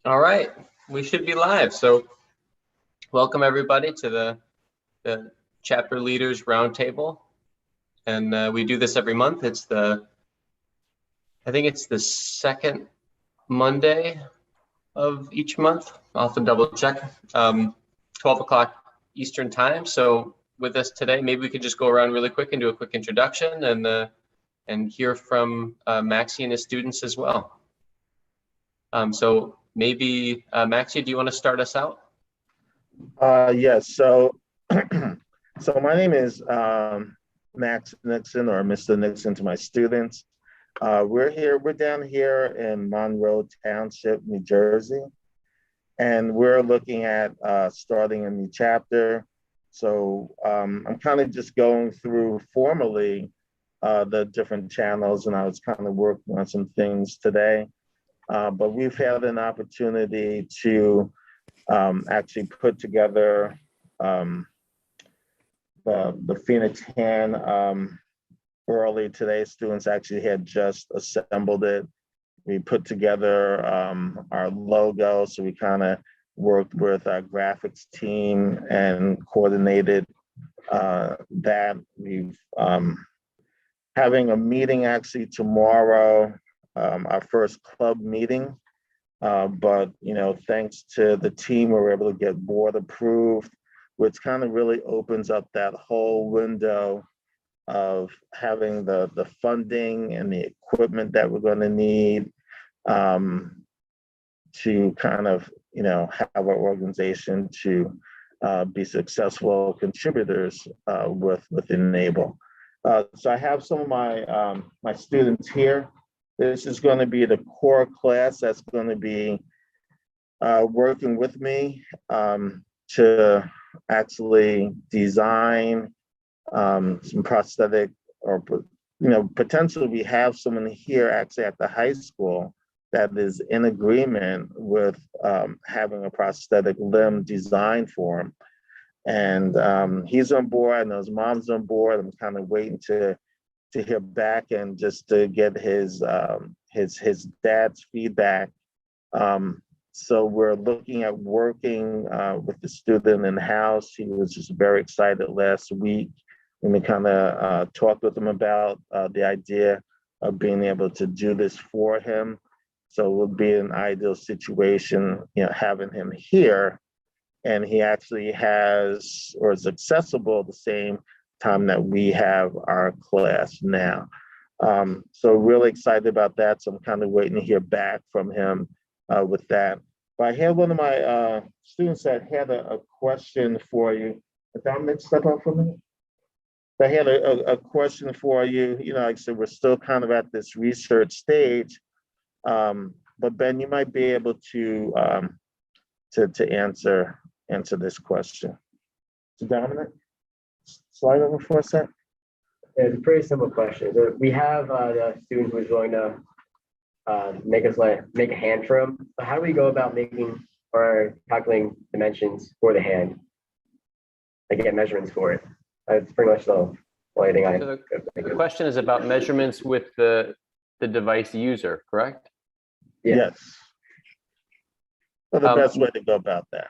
All right, we should be live. So welcome everybody to the Chapter Leaders Roundtable. And we do this every month. I think it's the second Monday of each month. I'll have to double check. 12 o'clock Eastern time. So with us today, maybe we could just go around really quick and do a quick introduction and hear from Maxie and his students as well. So maybe Maxie, do you want to start us out? Yes. So, so my name is Max Nixon, or Mr. Nixon to my students. We're down here in Monroe Township, New Jersey, and we're looking at starting a new chapter. So I'm kind of just going through formally the different channels, and I was kind of working on some things today. But we've had an opportunity to actually put together the Phoenix hand early today. Students actually had just assembled it. We put together our logo, so we kind of worked with our graphics team and coordinated that. We've having a meeting actually tomorrow, our first club meeting. But thanks to the team, we were able to get board approved, which kind of really opens up that whole window of having the funding and the equipment that we're going to need to kind of have our organization to be successful contributors with e-NABLE. So I have some of my students here. This is going to be the core class that's going to be working with me to actually design some prosthetic, or potentially we have someone here actually at the high school that is in agreement with having a prosthetic limb designed for him. And he's on board, and his mom's on board. I'm kind of waiting to hear back and just to get his dad's feedback. So we're looking at working with the student in-house. He was just very excited last week when we kind of talked with him about the idea of being able to do this for him. So it would be an ideal situation, having him here, and he actually has, or is accessible at the same time that we have our class now. So really excited about that. So I'm kind of waiting to hear back from him with that. But I had one of my students that had a question for you. Dominic, step up for a minute. I had a question for you. Like I said, we're still kind of at this research stage. But Ben, you might be able to answer this question. So Dominic, slide over for a sec. It's a pretty simple question. We have the student who's going to make a hand for him. So how do we go about making or calculating dimensions for the hand? I get measurements for it. That's pretty much the only thing I. So the question is about measurements with the device user, correct? Yes. Well, the best way to go about that.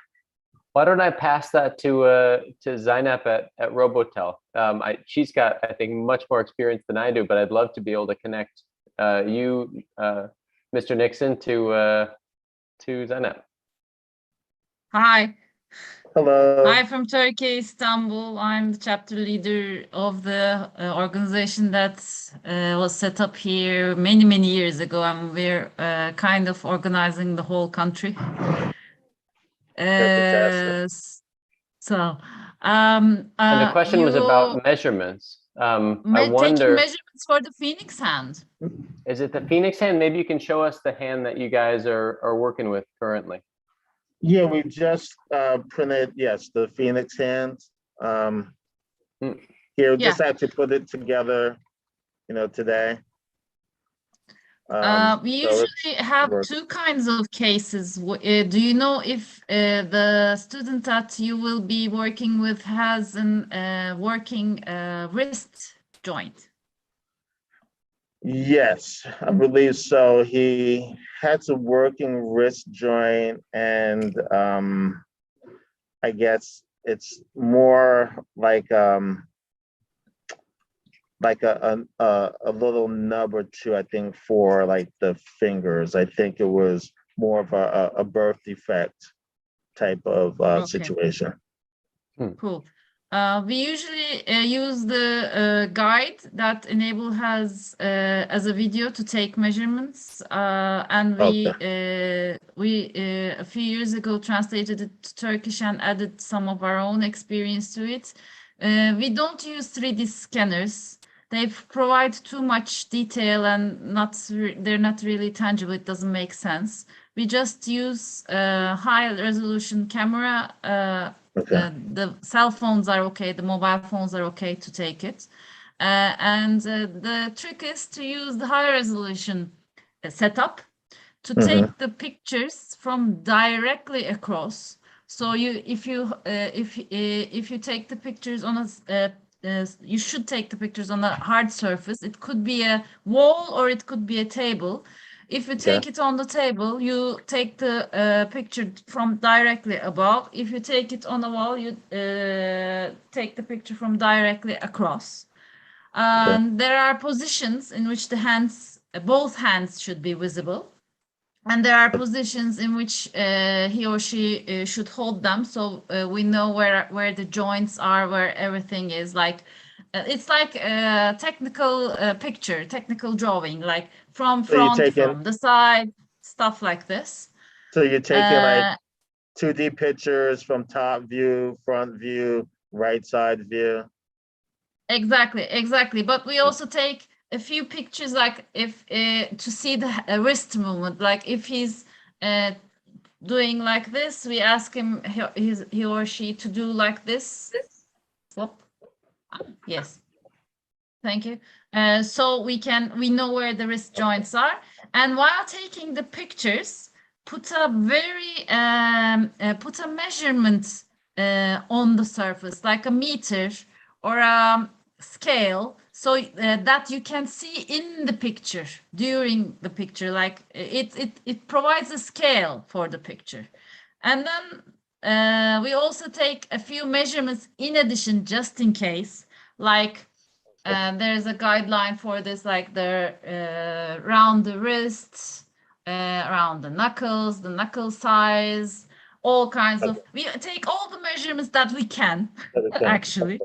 Why don't I pass that to Zainab at Robotel? She's got, I think, much more experience than I do, but I'd love to be able to connect you, Mr. Nixon, to Zainab. Hi. Hello. Hi from Turkey, Istanbul. I'm the chapter leader of the organization that was set up here many, many years ago, and we're kind of organizing the whole country. So, and the question was about measurements. I wonder, taking measurements for the Phoenix hand. Is it the Phoenix hand? Maybe you can show us the hand that you guys are working with currently. Yeah, we just printed, yes, the Phoenix hands. Here, just actually put it together, today. We usually have two kinds of cases. Do you know if the student that you will be working with has an working wrist joint? Yes, I believe so. He had some working wrist joint, and I guess it's more like a little nub or two, I think, for like the fingers. I think it was more of a birth defect type of Okay. situation. Cool. We usually use the guide that e-NABLE has as a video to take measurements, and we a few years ago translated it to Turkish and added some of our own experience to it. We don't use 3D scanners. They provide too much detail and they're not really tangible. It doesn't make sense. We just use high resolution camera. The cell phones are okay, the mobile phones are okay to take it. And the trick is to use the high resolution setup to take the pictures from directly across. So if you take the pictures on you should take the pictures on a hard surface. It could be a wall or it could be a table. If you take it on the table, you take the picture from directly above. If you take it on the wall, you take the picture from directly across. There are positions in which the hands, both hands should be visible. And there are positions in which he or she should hold them, so we know where the joints are, where everything is. Like it's like a technical picture, technical drawing, like from front, from the side, stuff like this. So you're taking like 2D pictures from top view, front view, right side view. Exactly. But we also take a few pictures, like if to see the wrist movement, like if he's doing like this, we ask him, he or she, to do like this. Yes, thank you. So we know where the wrist joints are, and while taking the pictures, put a measurement on the surface, like a meter or a scale, so that you can see in the picture, during the picture, like it provides a scale for the picture. And then we also take a few measurements in addition, just in case, like there's a guideline for this, like the around the wrists, around the knuckles, the knuckle size, all kinds of, we take all the measurements that we can actually.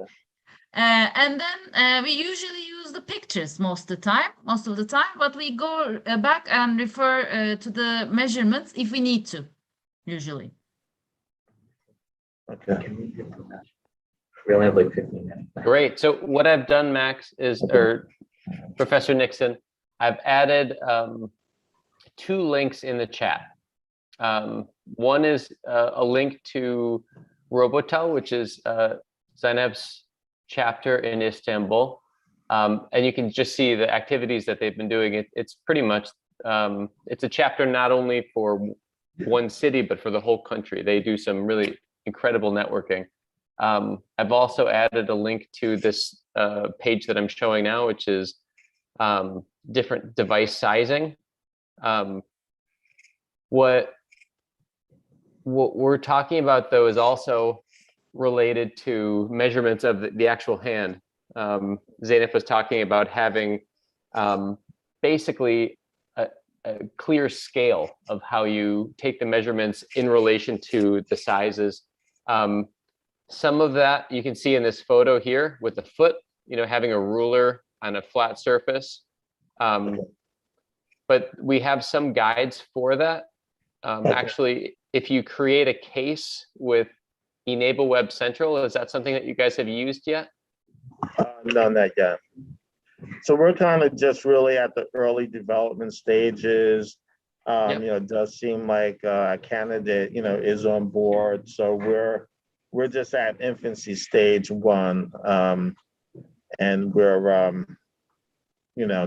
And then we usually use the pictures most of the time, but we go back and refer to the measurements if we need to, usually. Okay. We only have like 15 minutes. Great. So what I've done, Max, is, or Professor Nixon, I've added 2 links in the chat. One is a link to Robotel, which is Zeynep's chapter in Istanbul, and you can just see the activities that they've been doing. It's pretty much it's a chapter not only for one city but for the whole country. They do some really incredible networking. I've also added a link to this page that I'm showing now, which is different device sizing. What we're talking about, though, is also related to measurements of the actual hand. Zeynep was talking about having basically a clear scale of how you take the measurements in relation to the sizes. Some of that you can see in this photo here with the foot, having a ruler on a flat surface. But we have some guides for that. Actually, if you create a case with e-NABLE Web Central, is that something that you guys have used yet? No, not yet. So we're kind of just really at the early development stages. It does seem like a candidate, is on board. So we're just at infancy stage 1, and we're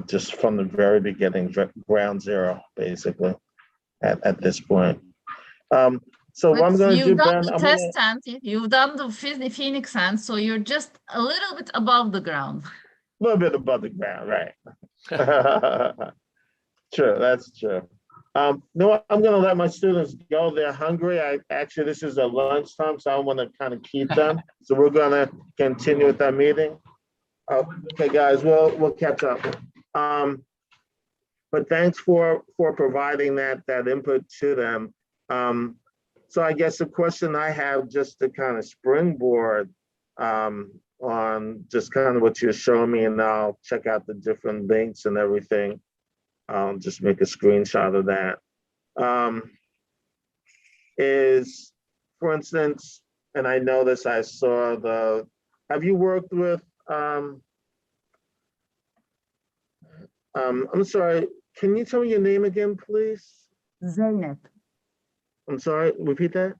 just from the very beginning, ground zero, basically, at this point. So what I'm going to do, Ben, you've done the Phoenix hand, so you're just a little bit above the ground. A little bit above the ground, right? True, that's true. No, I'm gonna let my students go. They're hungry. Actually, this is a lunchtime, so I want to kind of keep them. So we're gonna continue with our meeting. Okay, guys, we'll catch up. But thanks for providing that input to them. So I guess the question I have, just to kind of springboard on just kind of what you're showing me, and I'll check out the different links and everything. I'll just make a screenshot of that. Is, for instance, and I know this, I saw have you worked with, I'm sorry, can you tell me your name again, please? Zeynep. I'm sorry, repeat that?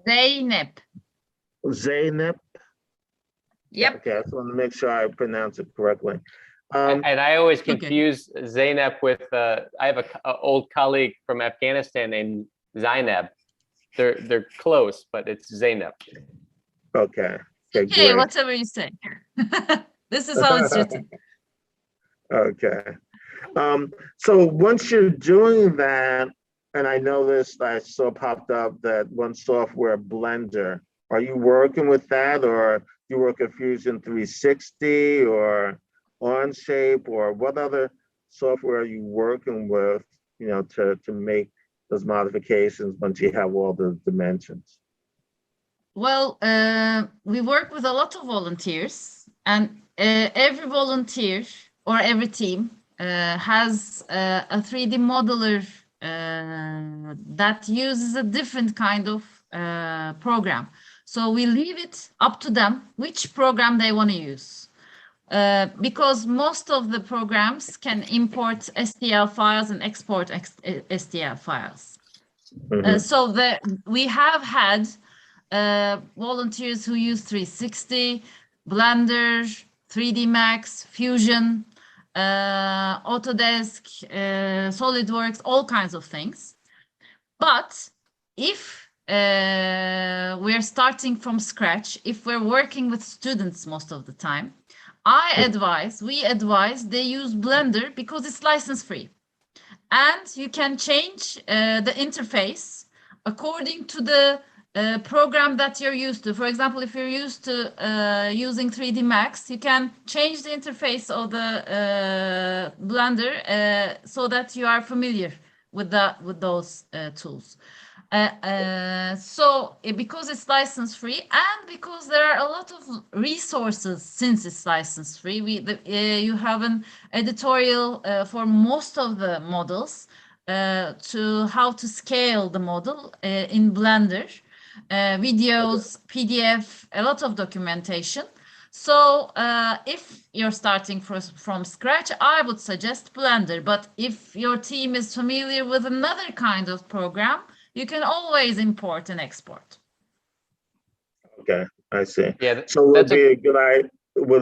Zeynep. Zeynep? Yep. Okay, I just want to make sure I pronounce it correctly. And I always okay. confuse Zeynep with, I have an old colleague from Afghanistan named Zainab. They're close, but it's Zeynep. Okay. Hey, great. whatever you say. This is how it's written. Okay. So once you're doing that, and I know this, I saw popped up that one software, Blender. Are you working with that, or you work at Fusion 360 or Onshape, or what other software are you working with, to make those modifications once you have all the dimensions? Well, we work with a lot of volunteers, and every volunteer or every team has a 3D modeler that uses a different kind of program. So we leave it up to them which program they want to use. Because most of the programs can import STL files and export STL files. So we have had volunteers who use 360, Blender, 3D Max, Fusion, Autodesk, SolidWorks, all kinds of things. But if we're starting from scratch, if we're working with students most of the time, we advise they use Blender because it's license free. And you can change the interface according to the program that you're used to. For example, if you're used to using 3D Max, you can change the interface of the Blender so that you are familiar with those tools. So because it's license free, and because there are a lot of resources since it's license free, you have an editorial for most of the models to how to scale the model in Blender, videos, PDF, a lot of documentation. So if you're starting from scratch, I would suggest Blender. But if your team is familiar with another kind of program, you can always import and export. Okay, I see. Yeah. So would it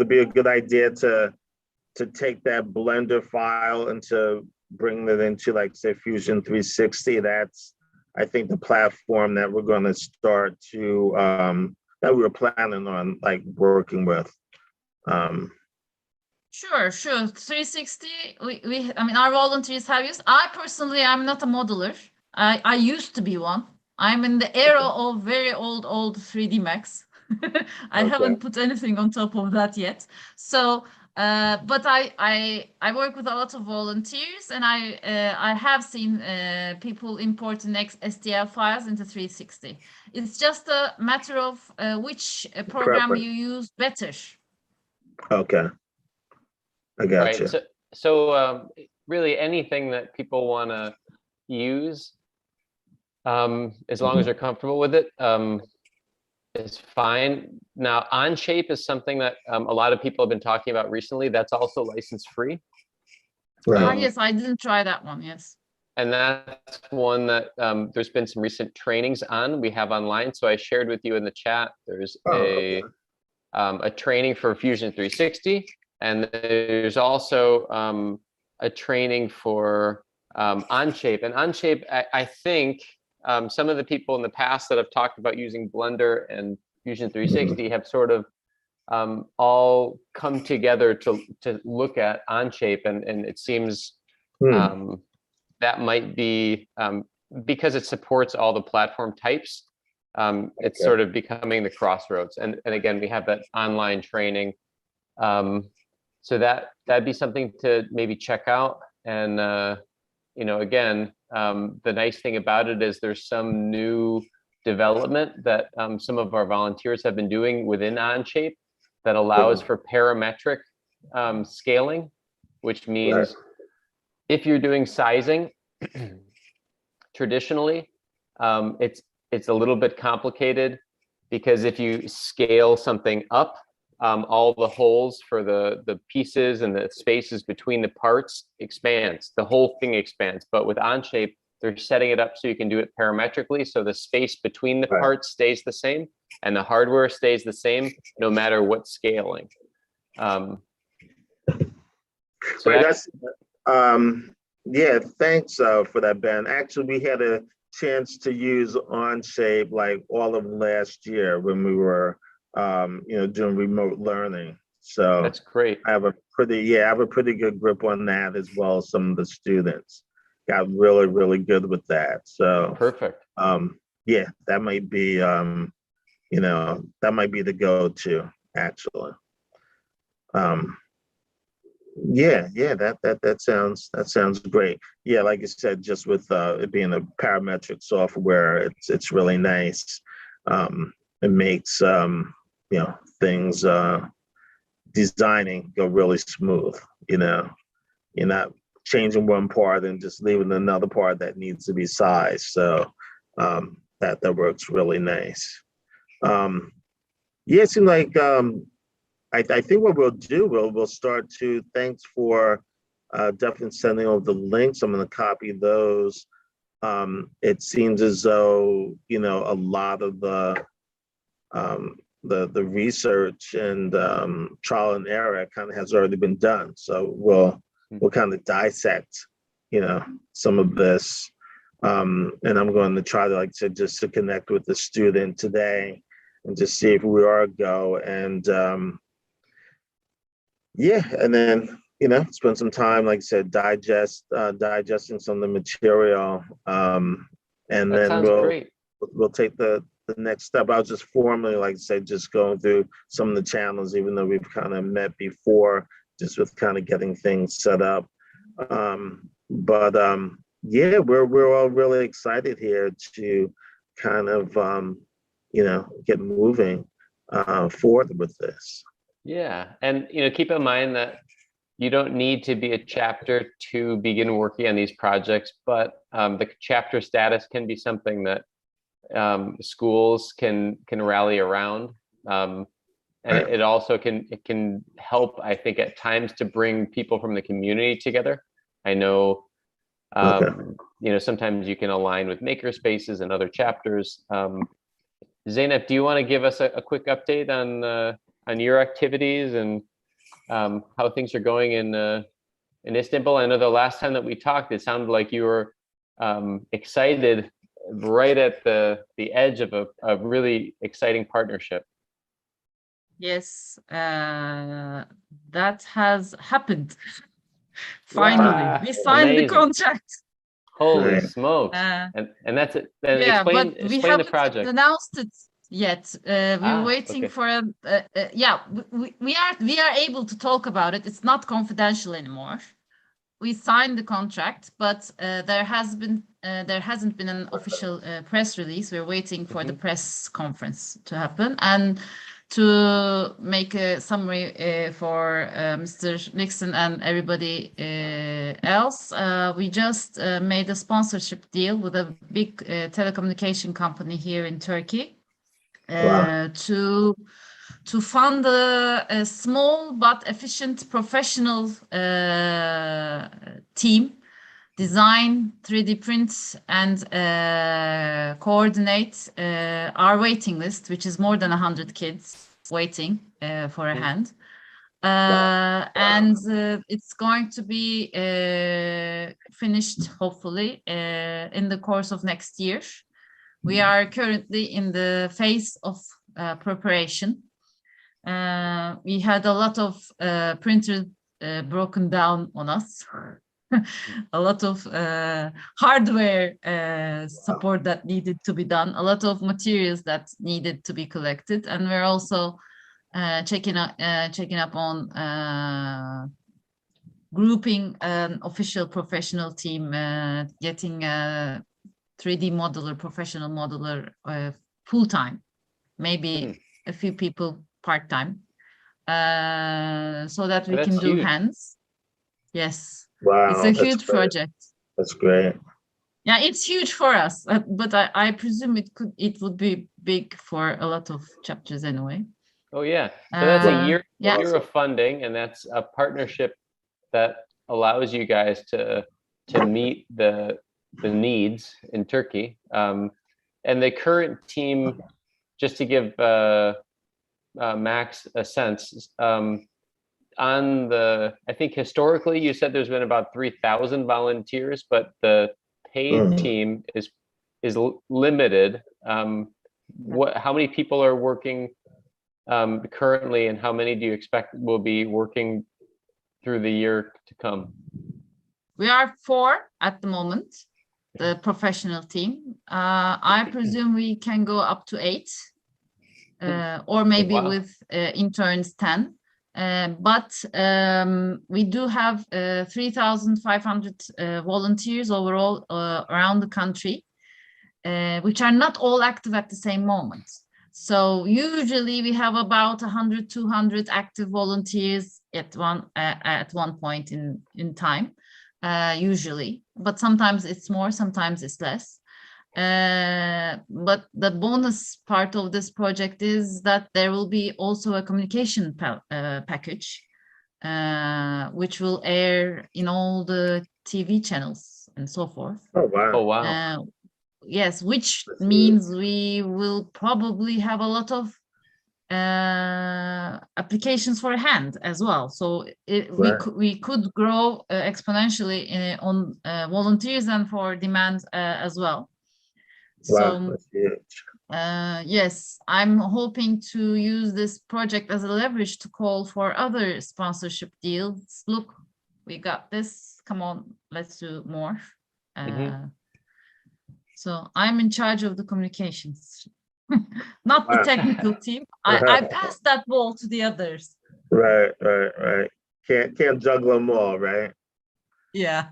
be a good idea to take that Blender file and to bring it into, like, say, Fusion 360? That's, I think, the platform that we're going to start to that we were planning on, like, working with. Sure. 360. I mean, our volunteers have used. I personally, I'm not a modeler. I used to be one. I'm in the era of very old 3D Max. I haven't put anything on top of that yet. So, but I work with a lot of volunteers, and I have seen people importing STL files into 360. It's just a matter of which program you use better. Okay, I got you. So really anything that people want to use, as long as they're comfortable with it, is fine. Now, Onshape is something that a lot of people have been talking about recently. That's also license free. Right. Yes, I didn't try that one. Yes. And that's one that there's been some recent trainings on. We have online. So I shared with you in the chat. There's a training for Fusion 360, and there's also a training for Onshape. And Onshape, I think some of the people in the past that have talked about using Blender and Fusion 360 have sort of all come together to look at Onshape, and it seems that might be because it supports all the platform types. It's sort of becoming the crossroads, and again, we have that online training, so that'd be something to maybe check out. And you know, again, the nice thing about it is there's some new development that some of our volunteers have been doing within Onshape that allows for parametric scaling, which means if you're doing sizing traditionally, it's a little bit complicated, because if you scale something up, all the holes for the pieces and the spaces between the parts expands, the whole thing expands. But with Onshape, they're setting it up so you can do it parametrically, so the space between the parts stays the same and the hardware stays the same no matter what scaling. So yeah, thanks for that, Ben. Actually, we had a chance to use Onshape like all of last year when we were you know, doing remote learning. So that's great. I have a pretty good grip on that, as well as some of the students got really good with that. So perfect. Yeah, that might be you know, that might be the go-to actually. Yeah, that sounds great. Yeah, like I said, just with it being a parametric software, it's really nice. It makes you know, things designing go really smooth. You know, you're not changing one part and just leaving another part that needs to be sized. So that works really nice. Yeah, it seems like I think what we'll do, we'll start to, thanks for definitely sending over the links. I'm going to copy those. It seems as though, you know, a lot of the research and trial and error kind of has already been done. So we'll kind of dissect, you know, some of this. And I'm going to try to, like I said, just to connect with the student today and just see if we are a go. And yeah, and then, you know, spend some time, like I said, digesting some of the material. And then we'll take the next step. I'll just formally, like I said, just going through some of the channels, even though we've kind of met before, just with kind of getting things set up. Yeah, we're all really excited here to kind of, you know, get moving forward with this. Yeah, and you know, keep in mind that you don't need to be a chapter to begin working on these projects, but the chapter status can be something that schools can rally around, and it also can help, I think, at times to bring people from the community together. I know, you know, sometimes you can align with maker spaces and other chapters. Zeynep, do you want to give us a quick update on your activities and how things are going in Istanbul? I know the last time that we talked, it sounded like you were excited, right at the edge of a really exciting partnership. Yes, that has happened. Finally, wow. we signed Amazing. the contract. Holy smokes! And that's it. Then yeah, explain we the haven't project. Announced it yet. We're waiting for a. Yeah, we are able to talk about it. It's not confidential anymore. We signed the contract, but there hasn't been an official press release. We're waiting for the press conference to happen, and to make a summary for Mr. Nixon and everybody else. We just made a sponsorship deal with a big telecommunication company here in Turkey to fund a small but efficient professional team, design, 3D print, and coordinate our waiting list, which is more than 100 kids waiting for a hand. And it's going to be finished, hopefully, in the course of next year. We are currently in the phase of preparation. We had a lot of printers broken down on us. A lot of hardware support that needed to be done, a lot of materials that needed to be collected, and we're also checking up on grouping an official professional team, getting a 3D modeler, professional modeler full-time, maybe a few people part-time, so that we can do hands. Yes. Wow, It's a that's huge great. project. That's great. Yeah, it's huge for us, but I presume it would be big for a lot of chapters anyway. Oh yeah, so that's a year yeah. of funding, and that's a partnership that allows you guys to meet the needs in Turkey. And the current team, just to give Max a sense, I think historically you said there's been about 3,000 volunteers, but the paid team is limited. How many people are working currently, and how many do you expect will be working through the year to come? We are 4 at the moment, the professional team. I presume we can go up to 8, or maybe with interns 10. But we do have 3,500 volunteers overall around the country, which are not all active at the same moment. So usually we have about 100, 200 active volunteers at one point in time, usually. But sometimes it's more, sometimes it's less. But the bonus part of this project is that there will be also a communication package, which will air in all the TV channels and so forth. Oh, wow. Oh, wow. Yes, which means we will probably have a lot of applications for hand as well. So we could grow exponentially on volunteers and for demand as well. Wow, So that's huge. yes, I'm hoping to use this project as a leverage to call for other sponsorship deals. Look, we got this. Come on, let's do more. So I'm in charge of the communications, not the technical team. I passed that ball to the others. Right. Can't juggle them all, right? Yeah.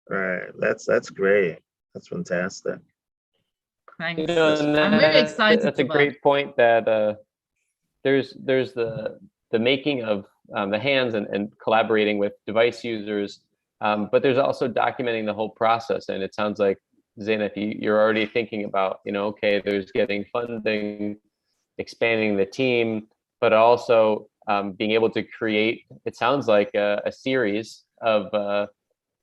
Right. That's great. That's fantastic. Thanks. You know, I'm very excited. That's a great point. That there's the making of the hands and collaborating with device users, but there's also documenting the whole process. And it sounds like, Zeynep, you're already thinking about, okay, there's getting funding, expanding the team, but also being able to create, it sounds like a series of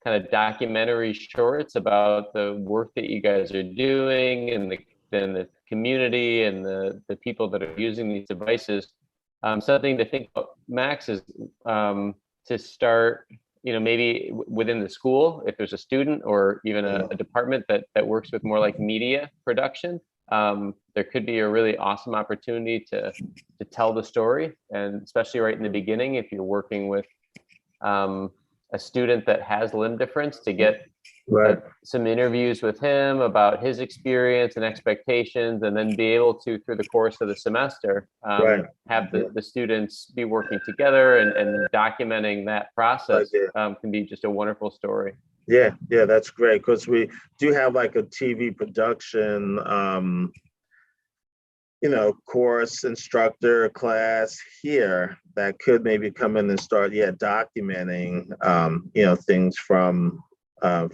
kind of documentary shorts about the work that you guys are doing and the community and the people that are using these devices. Something to think about, Max, is to start, maybe within the school, if there's a student or even a department that works with more like media production, there could be a really awesome opportunity to tell the story, and especially right in the beginning, if you're working with a student that has limb difference, to get some interviews with him about his experience and expectations, and then be able to, through the course of the semester, have the students be working together and documenting that process. Can be just a wonderful story. Yeah, that's great, because we do have like a TV production course instructor class here that could maybe come in and start documenting things from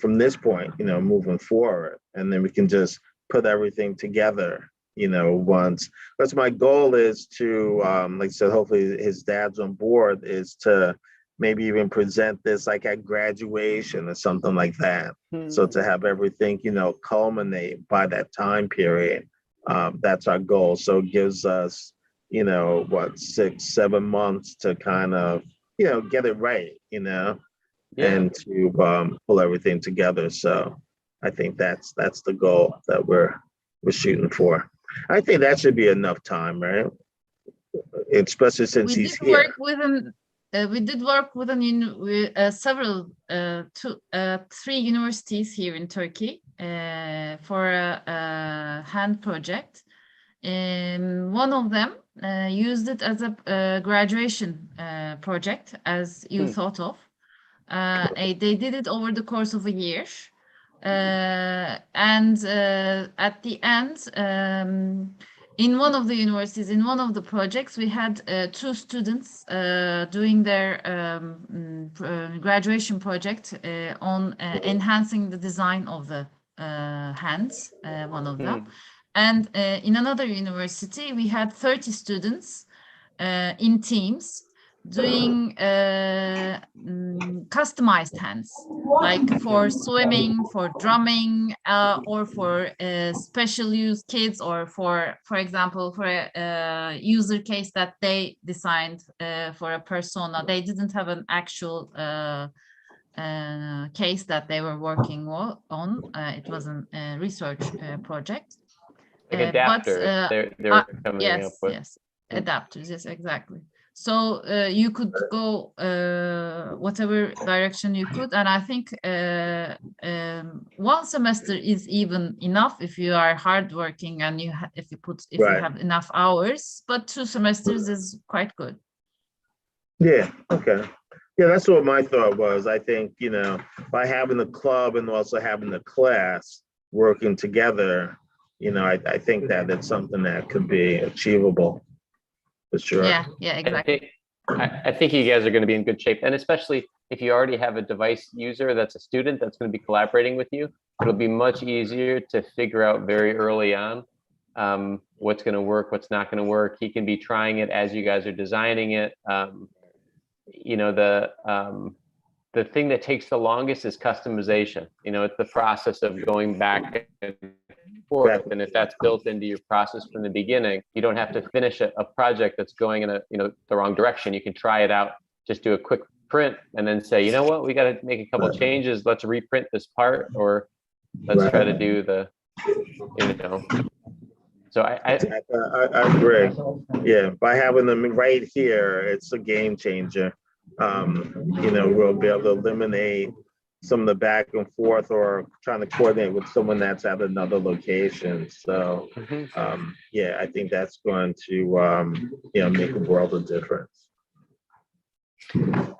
this point, moving forward, and then we can just put everything together once. That's my goal, is to like I said, hopefully his dad's on board, is to maybe even present this like at graduation or something like that. So to have everything culminate by that time period. That's our goal. So it gives us, 6-7 months to kind of, get it right, and to pull everything together. So I think that's the goal that we're shooting for. I think that should be enough time, right? especially since We he's did here. work with several three universities here in Turkey for a hand project. One of them used it as a graduation project, as you thought of. They did it over the course of a year. And at the end, in one of the universities, in one of the projects, we had two students doing their graduation project on enhancing the design of the hands, one of them. And in another university, we had 30 students in teams doing customized hands, like for swimming, for drumming, or for special use kids, or for example, for a user case that they designed for a persona. They didn't have an actual case that they were working on. It was a research project. Like adapters, they were coming up with. Yes, adapters, yes, exactly. So you could go whatever direction you could, and I think one semester is even enough if you are hardworking and if you have enough hours. But 2 semesters is quite good. Yeah. Okay. Yeah, that's what my thought was. I think, you know, by having the club and also having the class working together, you know, I think that it's something that could be achievable. For sure. Yeah, exactly. I think you guys are going to be in good shape, and especially if you already have a device user that's a student that's going to be collaborating with you, it'll be much easier to figure out very early on what's going to work, what's not going to work. He can be trying it as you guys are designing it. You know, the thing that takes the longest is customization. You know, it's the process of going back and forth, and if that's built into your process from the beginning, you don't have to finish a project that's going in the wrong direction. You can try it out, just do a quick print, and then say, you know what, we got to make a couple changes. Let's reprint this part, or let's try to do the, So I agree. Yeah, by having them right here, it's a game changer. You know, we'll be able to eliminate some of the back and forth or trying to coordinate with someone that's at another location. So, yeah, I think that's going to, make a world of difference.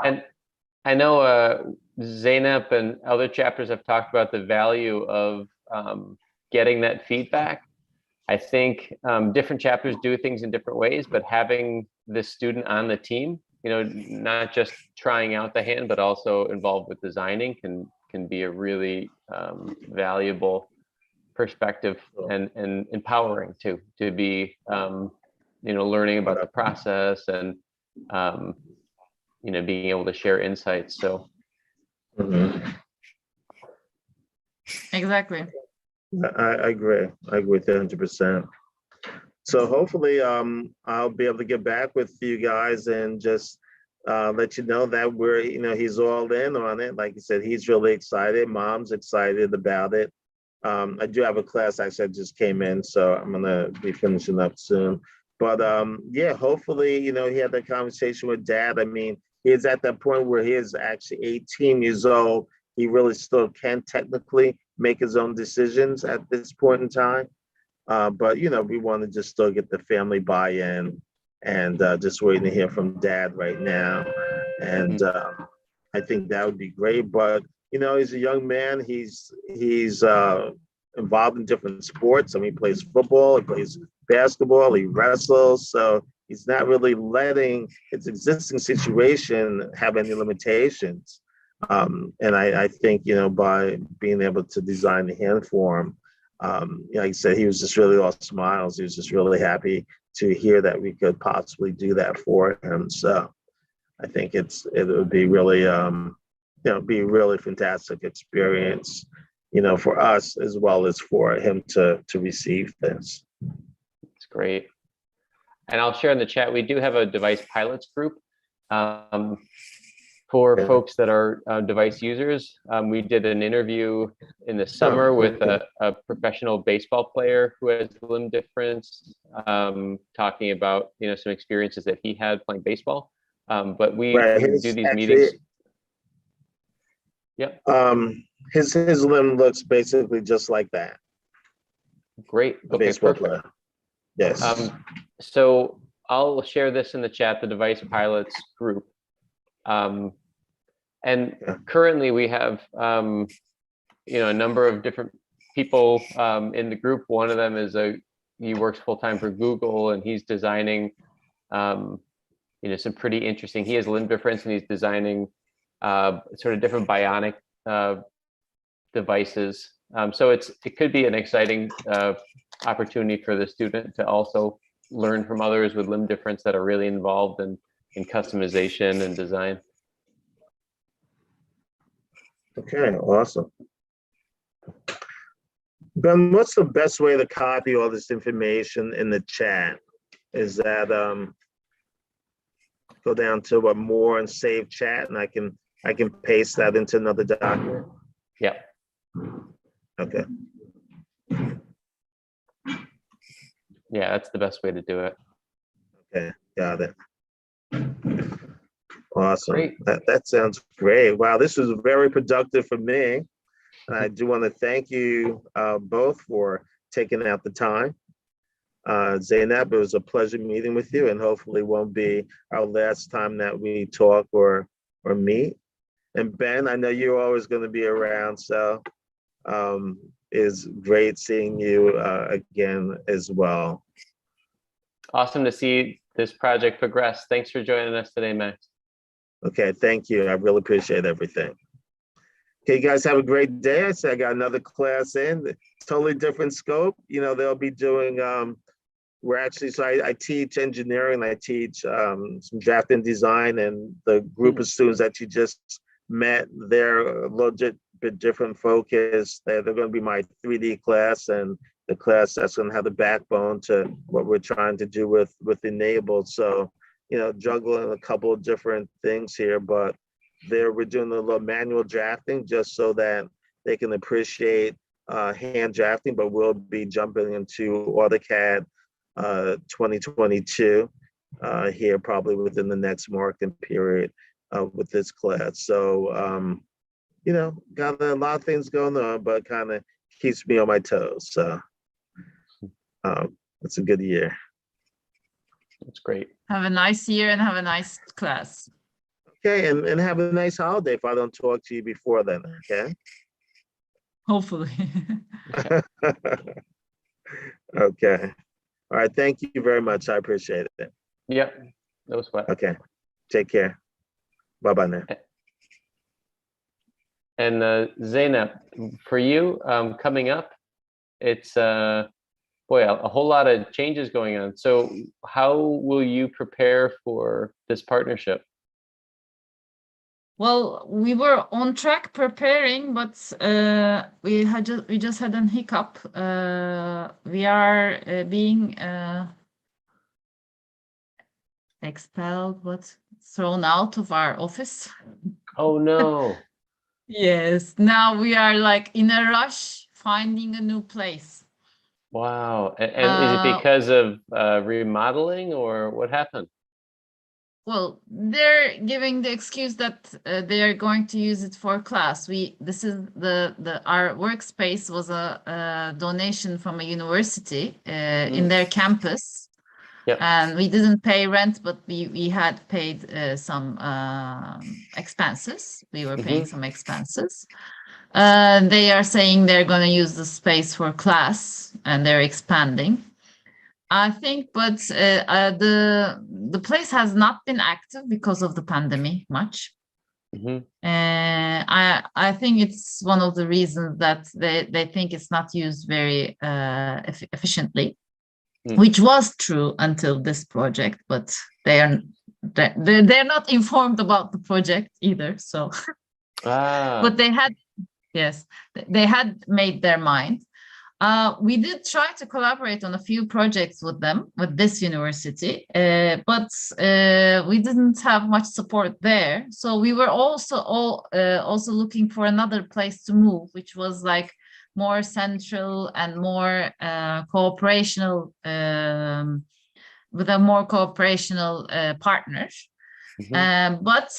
And I know Zeynep and other chapters have talked about the value of getting that feedback. I think different chapters do things in different ways, but having the student on the team, not just trying out the hand, but also involved with designing can be a really valuable perspective and empowering too, to be, learning about the process and, being able to share insights. So. Exactly. I agree. I agree with 100%. So hopefully I'll be able to get back with you guys and just let you know that we're, he's all in on it. Like you said, he's really excited. Mom's excited about it. I do have a class actually I just came in, so I'm gonna be finishing up soon. But yeah, hopefully, he had that conversation with Dad. I mean, he's at that point where he is actually 18 years old. He really still can technically make his own decisions at this point in time. But, we want to just still get the family buy-in and just waiting to hear from Dad right now. And I think that would be great. But, he's a young man. He's involved in different sports. I mean, he plays football, he plays basketball, he wrestles. So he's not really letting his existing situation have any limitations. And I think, by being able to design the hand for him, like I said, he was just really all smiles. He was just really happy to hear that we could possibly do that for him. So I think it would be really, be a really fantastic experience, for us as well as for him to receive this. It's great. And I'll share in the chat, we do have a device pilots group. for Yeah. folks that are device users. We did an interview in the summer with a professional baseball player who has limb difference, talking about some experiences that he had playing baseball. But we do these meetings. Yep. His limb looks basically just like that. Great. A Okay, baseball perfect. player. Yes. So I'll share this in the chat, the Device Pilots group. And currently we have, a number of different people in the group. One of them is he works full-time for Google, and he's designing, some pretty interesting, he has limb difference, and he's designing sort of different bionic devices. So it could be an exciting opportunity for the student to also learn from others with limb difference that are really involved in customization and design. Okay, awesome. Ben, what's the best way to copy all this information in the chat? Is that go down to what, more and save chat, and I can paste that into another document? Yeah. Okay. Yeah, that's the best way to do it. Okay, got it. Awesome. Great. That sounds great. Wow, this was very productive for me. And I do want to thank you both for taking out the time. Zainab, it was a pleasure meeting with you, and hopefully won't be our last time that we talk or meet. And Ben, I know you're always going to be around, so it's great seeing you again as well. Awesome to see this project progress. Thanks for joining us today, Max. Okay, thank you. I really appreciate everything. Okay, you guys have a great day. I got another class in, totally different scope. They'll be doing, I teach engineering, I teach some draft and design, and the group of students that you just met, they're a little bit different focus. They're going to be my 3D class, and the class that's going to have the backbone to what we're trying to do with e-NABLE. So, juggling a couple of different things here, but we're doing a little manual drafting just so that they can appreciate hand drafting, but we'll be jumping into AutoCAD 2022 here probably within the next marking period with this class. So, got a lot of things going on, but kind of keeps me on my toes. So it's a good year. That's great. Have a nice year and have a nice class. Okay, and have a nice holiday if I don't talk to you before then, okay? Hopefully. Okay. All right, thank you very much. I appreciate it. Yep, that was fun. Okay, take care. Bye-bye now. And Zainab, for you, coming up, it's a whole lot of changes going on. So how will you prepare for this partnership? Well, we were on track preparing, but we just had an hiccup. We are being expelled, thrown out of our office. Oh no. Yes, now we are like in a rush finding a new place. Wow. And is it because of remodeling, or what happened? Well, they're giving the excuse that they are going to use it for class. This is our workspace was a donation from a university in their campus. Yep. And we didn't pay rent, but we had paid some expenses. We were paying some expenses. They are saying they're going to use the space for class, and they're expanding, I think. But the place has not been active because of the pandemic much. I think it's one of the reasons that they think it's not used very efficiently. Which was true until this project, but they're not informed about the project either. So, but they had made their mind. We did try to collaborate on a few projects with them, with this university, but we didn't have much support there. So we were also looking for another place to move, which was like more central and more cooperational, with a more cooperational partner. But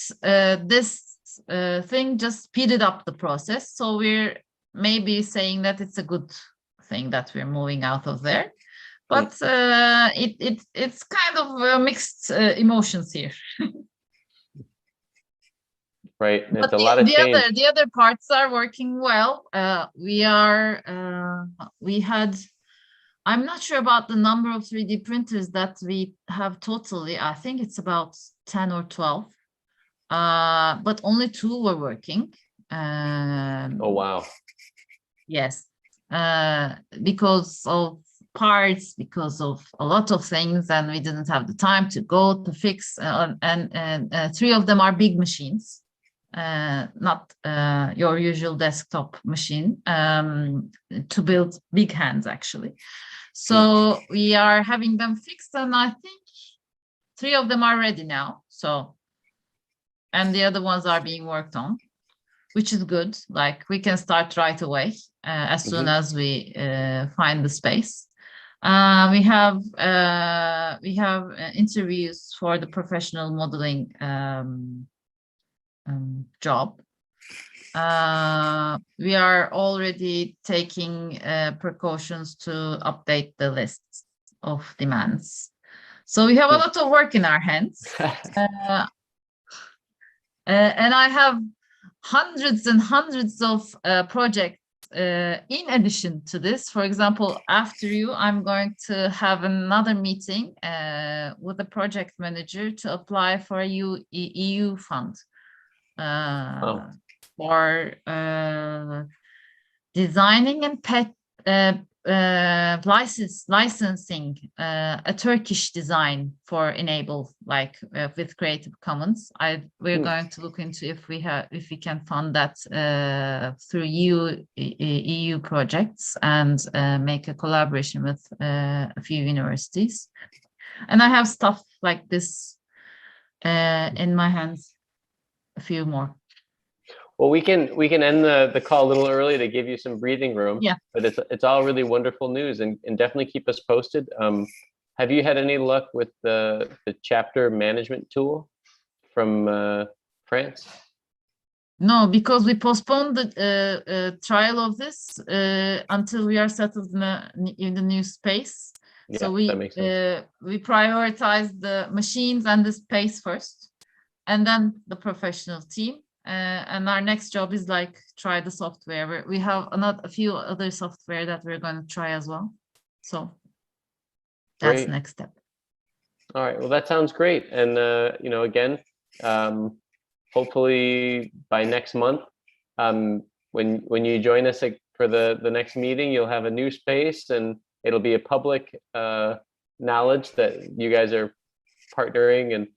this thing just speeded up the process. So we're maybe saying that it's a good thing that we're moving out of there, but it's kind of mixed emotions here. Right, it's But a lot of change. the other parts are working well. I'm not sure about the number of 3D printers that we have totally. I think it's about 10 or 12, but only 2 were working. Oh, wow. Yes, because of parts, because of a lot of things, and we didn't have the time to go to fix. And 3 of them are big machines, not your usual desktop machine, to build big hands actually. So we are having them fixed, and I think 3 of them are ready now. So, and the other ones are being worked on, which is good. Like we can start right away as soon as we find the space. We have interviews for the professional modeling job. We are already taking precautions to update the list of demands. So we have a lot of work in our hands. And I have hundreds and hundreds of projects in addition to this. For example, after you, I'm going to have another meeting with the project manager to apply for a EU fund for designing and licensing a Turkish design for e-NABLE, like with Creative Commons. We're going to look into if we can fund that through EU projects and make a collaboration with a few universities. And I have stuff like this in my hands, a few more. Well, we can end the call a little early to give you some breathing room. Yeah. But it's all really wonderful news, and definitely keep us posted. Have you had any luck with the chapter management tool from France? No, because we postponed the trial of this until we are settled in the new space. Yeah, so that makes sense. We prioritize the machines and the space first, and then the professional team. And our next job is like try the software. We have a few other software that we're going to try as well. So that's Great. the next step. All right. Well, that sounds great. And again, hopefully by next month, when you join us for the next meeting, you'll have a new space, and it'll be a public knowledge that you guys are partnering. And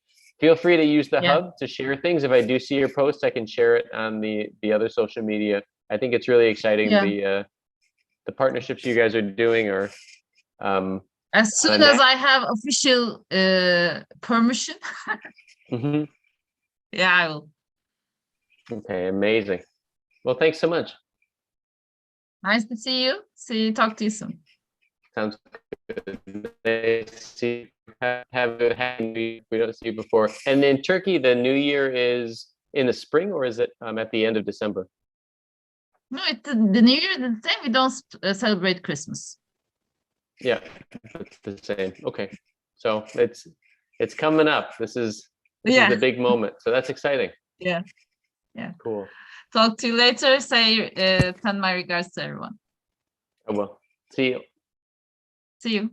feel free to use the hub to share things. If I do see your post, I can share it on the other social media. I think it's really exciting. The partnerships you guys are doing are as soon as I have official permission. Yeah, I will. Okay, amazing. Well, thanks so much. Nice to see you. Talk to you soon. Sounds good. Nice to have a happy New Year. We don't see you before. And in Turkey, the New Year is in the spring, or is it at the end of December? No, the New Year is the same. We don't celebrate Christmas. Yeah, it's the same. Okay, so it's coming up. This is the big moment. So that's exciting. Yeah. Cool. Talk to you later. Send my regards to everyone. I will. See you. See you.